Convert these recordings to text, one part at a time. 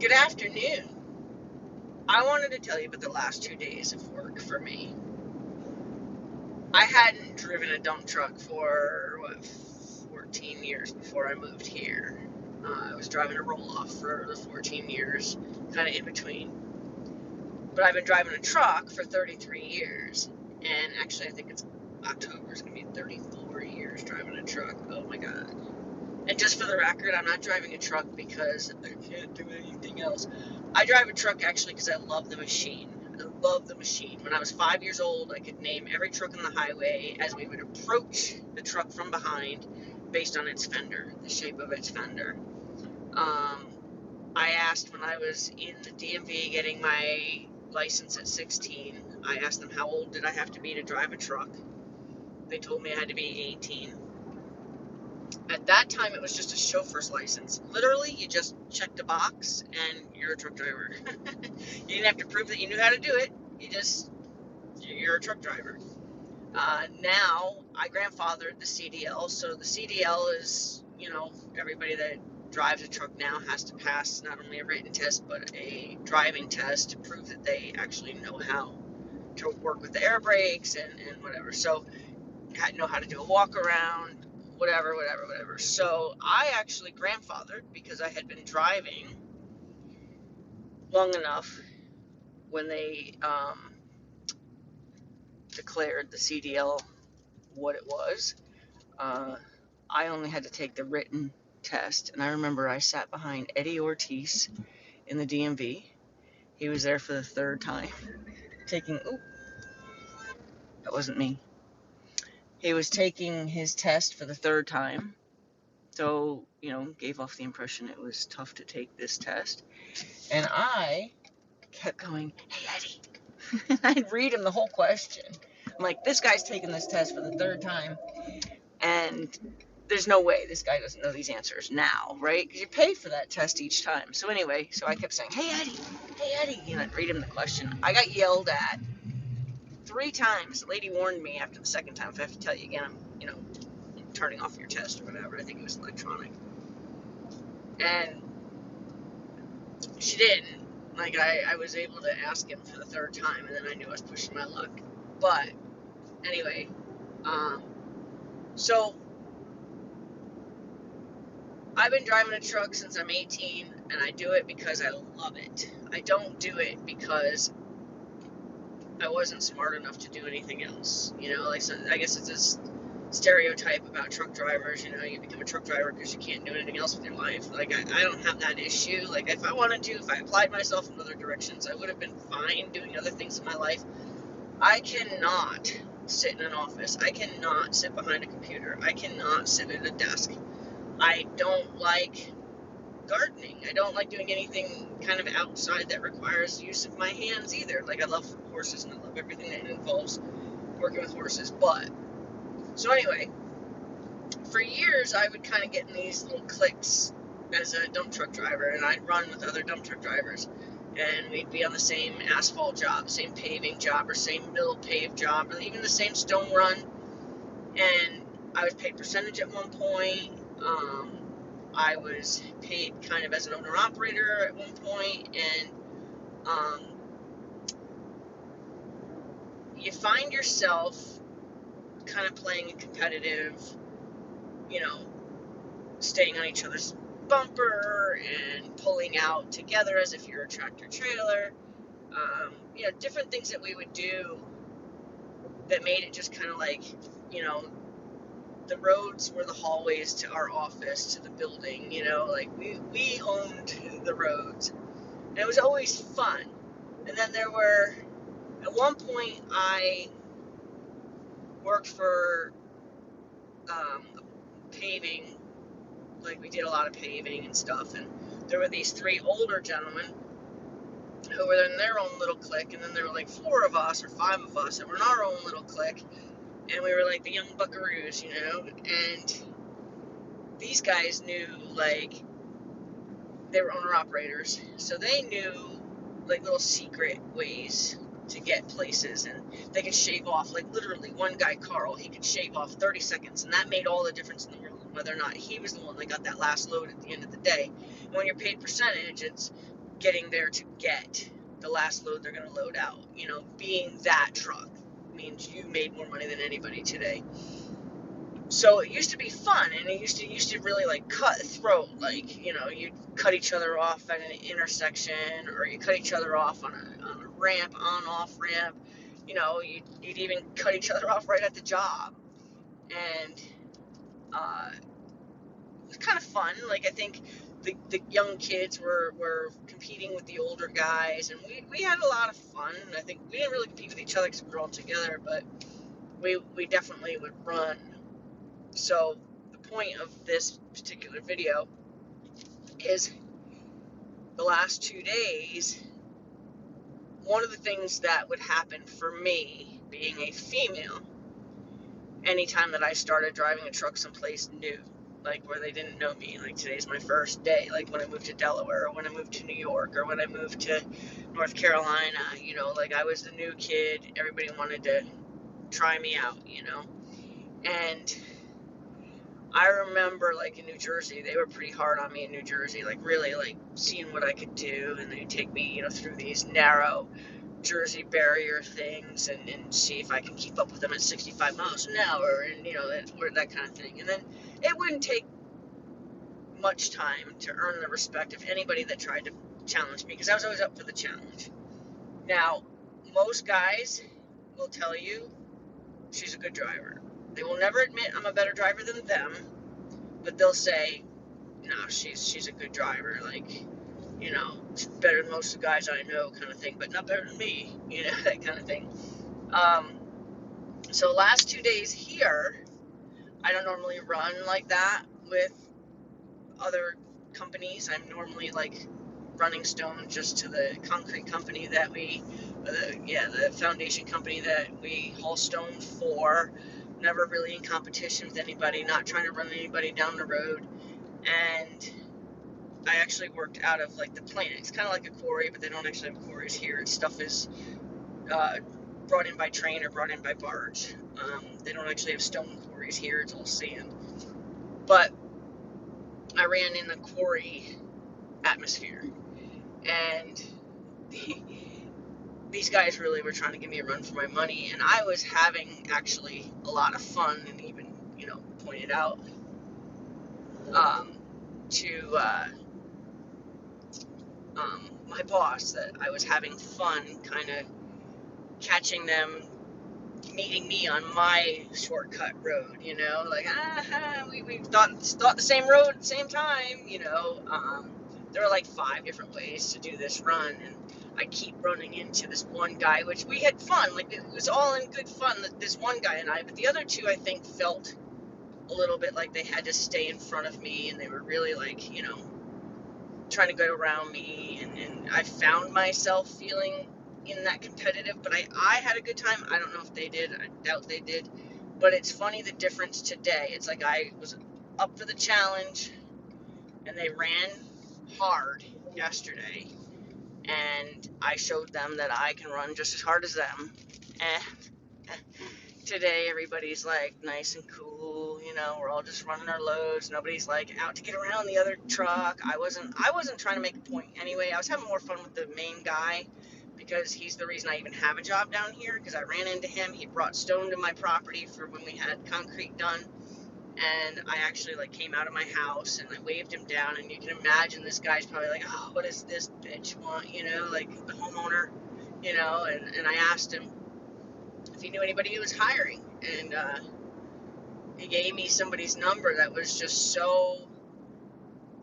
Good afternoon. I wanted to tell you about the last 2 days of work for me. I hadn't driven a dump truck for, 14 years before I moved here. I was driving a roll-off for the 14 years, kind of in between. But I've been driving a truck for 33 years. And actually, I think it's October is going to be 34 years driving a truck. Oh my God. And just for the record, I'm not driving a truck because I can't do anything else. I drive a truck actually because I love the machine. I love the machine. When I was 5 years old, I could name every truck on the highway as we would approach the truck from behind based on its fender, the shape of its fender. I asked when I was in the DMV getting my license at 16, I asked them how old did I have to be to drive a truck. They told me I had to be 18. At that time, it was just a chauffeur's license. Literally, you just checked a box and you're a truck driver. You didn't have to prove that you knew how to do it. You're a truck driver. Now, I grandfathered the CDL. So the CDL is, everybody that drives a truck now has to pass not only a written test, but a driving test to prove that they actually know how to work with the air brakes and whatever. So, know how to do a walk around, whatever. So I actually grandfathered because I had been driving long enough when they declared the CDL what it was. I only had to take the written test, and I remember I sat behind Eddie Ortiz in the DMV. He was there for the third time taking. Oh, that wasn't me. He was taking his test for the third time. So, gave off the impression it was tough to take this test. And I kept going, "Hey, Eddie." I'd read him the whole question. I'm like, this guy's taking this test for the third time, and there's no way this guy doesn't know these answers now, right? Because you pay for that test each time. So anyway, I kept saying, "Hey, Eddie," and I'd read him the question. I got yelled at 3 times. The lady warned me after the second time, if I have to tell you again, I'm, turning off your test or whatever. I think it was electronic. And she didn't. Like, I was able to ask him for the third time, and then I knew I was pushing my luck. But, anyway, so, I've been driving a truck since I'm 18, and I do it because I love it. I don't do it because I wasn't smart enough to do anything else. So I guess it's this stereotype about truck drivers. You become a truck driver because you can't do anything else with your life. Like, I don't have that issue. Like, if I wanted to, if I applied myself in other directions, I would have been fine doing other things in my life. I cannot sit in an office. I cannot sit behind a computer. I cannot sit at a desk. I don't like gardening. I don't like doing anything kind of outside that requires use of my hands either. Like, I love horses and I love everything that involves working with horses. So anyway, for years I would kind of get in these little cliques as a dump truck driver, and I'd run with other dump truck drivers, and we'd be on the same asphalt job, same paving job, or same mill pave job, or even the same stone run. And I was paid percentage at one point. I was paid kind of as an owner-operator at one point, and you find yourself kind of playing a competitive, staying on each other's bumper and pulling out together as if you're a tractor trailer. Different things that we would do that made it just kind of like, the roads were the hallways to our office, to the building, like we owned the roads. And it was always fun. And then at one point, I worked for paving, like we did a lot of paving and stuff, and there were these 3 older gentlemen who were in their own little clique, and then there were like 4 of us or 5 of us that were in our own little clique, and we were like the young buckaroos, and these guys knew, like, they were owner-operators, so they knew, like, little secret ways to get places, and they could shave off, like, literally, one guy, Carl, he could shave off 30 seconds, and that made all the difference in the world, whether or not he was the one that got that last load at the end of the day. And when you're paid percentage, it's getting there to get the last load they're going to load out. You know, being that truck means you made more money than anybody today. So it used to be fun, and it used to really like cutthroat. Like, you know, you'd cut each other off at an intersection, or you cut each other off on a ramp, on-off ramp. You know, you'd even cut each other off right at the job. And it was kind of fun. Like, I think the young kids were competing with the older guys, and we had a lot of fun. I think we didn't really compete with each other because we were all together, but we definitely would run. So the point of this particular video is the last 2 days, one of the things that would happen for me, being a female, anytime that I started driving a truck someplace new, like where they didn't know me, like today's my first day, like when I moved to Delaware, or when I moved to New York, or when I moved to North Carolina, you know, like I was the new kid, everybody wanted to try me out, you know. And I remember, like, in New Jersey, they were pretty hard on me in New Jersey, like, really, like, seeing what I could do, and they'd take me, you know, through these narrow Jersey barrier things, and see if I can keep up with them at 65 miles an hour, and, you know, that kind of thing. And then it wouldn't take much time to earn the respect of anybody that tried to challenge me, because I was always up for the challenge. Now, most guys will tell you she's a good driver. They will never admit I'm a better driver than them, but they'll say, no, she's a good driver, like, you know, better than most of the guys I know, kind of thing, but not better than me, you know, that kind of thing. So last 2 days here, I don't normally run like that with other companies. I'm normally like running stone just to the concrete company that the foundation company that we haul stone for. Never really in competition with anybody, not trying to run anybody down the road. And I actually worked out of like the plant. It's kind of like a quarry, but they don't actually have quarries here. Stuff is brought in by train or brought in by barge. They don't actually have stone quarries here. It's all sand. But I ran in the quarry atmosphere, and these guys really were trying to give me a run for my money, and I was having actually a lot of fun, and even, you know, pointed out to my boss that I was having fun kind of catching them meeting me on my shortcut road, you know, like, we thought the same road at the same time, you know. There were like 5 different ways to do this run, and I keep running into this one guy, which we had fun, like, it was all in good fun, this one guy and I, but the other 2, I think, felt a little bit like they had to stay in front of me, and they were really, like, you know, trying to go around me, and I found myself feeling in that competitive, but I had a good time. I don't know if they did. I doubt they did. But it's funny the difference today. It's like I was up for the challenge, and they ran hard yesterday, and I showed them that I can run just as hard as them. And today everybody's like nice and cool, you know, we're all just running our loads. Nobody's like out to get around the other truck. I wasn't trying to make a point anyway. I was having more fun with the main guy, because he's the reason I even have a job down here, because I ran into him. He brought stone to my property for when we had concrete done, and I actually like came out of my house and I waved him down, and you can imagine this guy's probably like, oh, what does this bitch want, you know, like the homeowner, you know. And I asked him if he knew anybody who was hiring, and he gave me somebody's number that was just so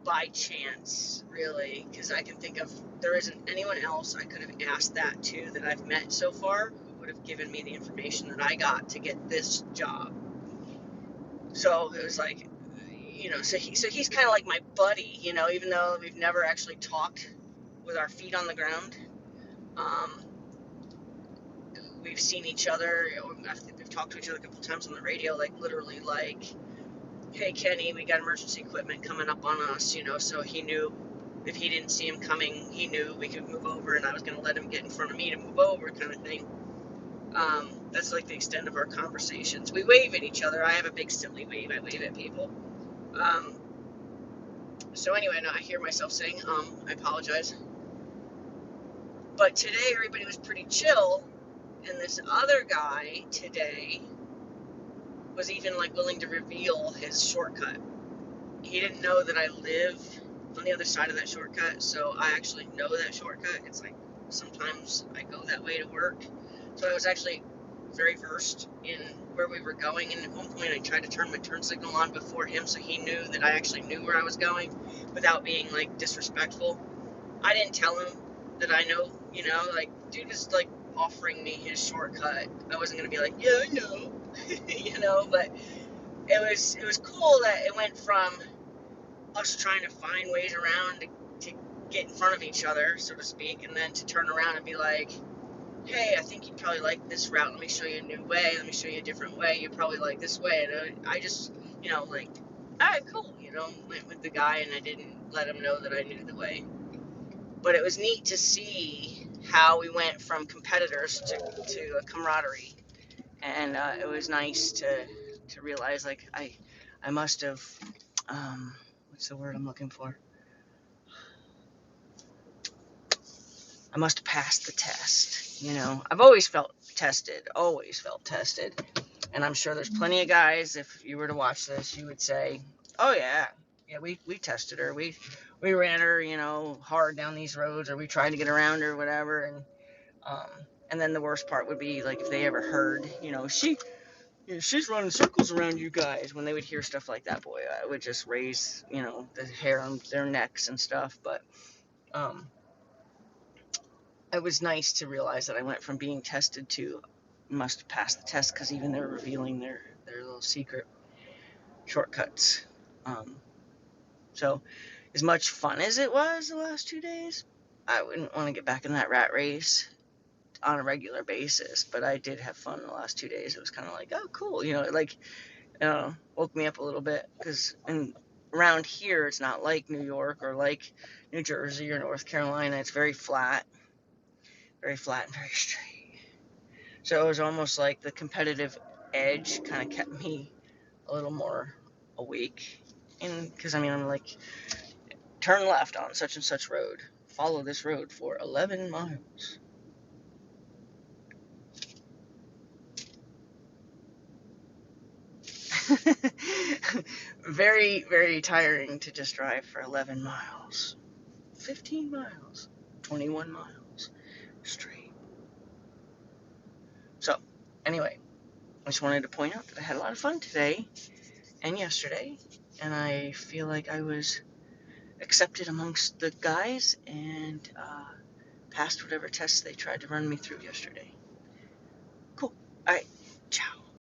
by chance, really, because I can think of, there isn't anyone else I could have asked that to that I've met so far who would have given me the information that I got to get this job. So it was like, you know, so he's kind of like my buddy, you know, even though we've never actually talked with our feet on the ground. We've seen each other. I think we've talked to each other a couple times on the radio, like literally, like, hey, Kenny, we got emergency equipment coming up on us, you know, so he knew if he didn't see him coming, he knew we could move over, and I was going to let him get in front of me to move over, kind of thing. That's like the extent of our conversations. We wave at each other. I have a big silly wave. I wave at people. So anyway, no, I hear myself saying, I apologize. But today everybody was pretty chill, and this other guy today was even like willing to reveal his shortcut. He didn't know that I live on the other side of that shortcut, so I actually know that shortcut. It's like sometimes I go that way to work. So I was actually very versed in where we were going, and at one point I tried to turn my turn signal on before him so he knew that I actually knew where I was going without being like disrespectful. I didn't tell him that I know, like dude was like offering me his shortcut. I wasn't gonna be like, yeah, I know, but it was cool that it went from us trying to find ways around to get in front of each other, so to speak, and then to turn around and be like, hey, I think you'd probably like this route. Let me show you a new way. Let me show you a different way. You probably like this way. And I just, like, all right, cool. Went with the guy, and I didn't let him know that I knew the way. But it was neat to see how we went from competitors to a camaraderie. And it was nice to realize, like, I must have, what's the word I'm looking for? I must have passed the test. I've always felt tested, and I'm sure there's plenty of guys, if you were to watch this, you would say, oh yeah, we tested her, we ran her, hard down these roads, or we tried to get around her, whatever. And then the worst part would be like if they ever heard, she's running circles around you guys. When they would hear stuff like that, boy, I would just raise, the hair on their necks and stuff. But it was nice to realize that I went from being tested to must pass the test, because even they're revealing their little secret shortcuts. So as much fun as it was the last 2 days, I wouldn't want to get back in that rat race on a regular basis. But I did have fun the last 2 days. It was kind of like, oh, cool. Woke me up a little bit, because around here, it's not like New York or like New Jersey or North Carolina. It's very flat and very straight. So it was almost like the competitive edge kind of kept me a little more awake. And because I'm like, turn left on such and such road, follow this road for 11 miles. Very, very tiring to just drive for 11 miles, 15 miles, 21 miles straight. So, anyway, I just wanted to point out that I had a lot of fun today and yesterday, and I feel like I was accepted amongst the guys and passed whatever tests they tried to run me through yesterday.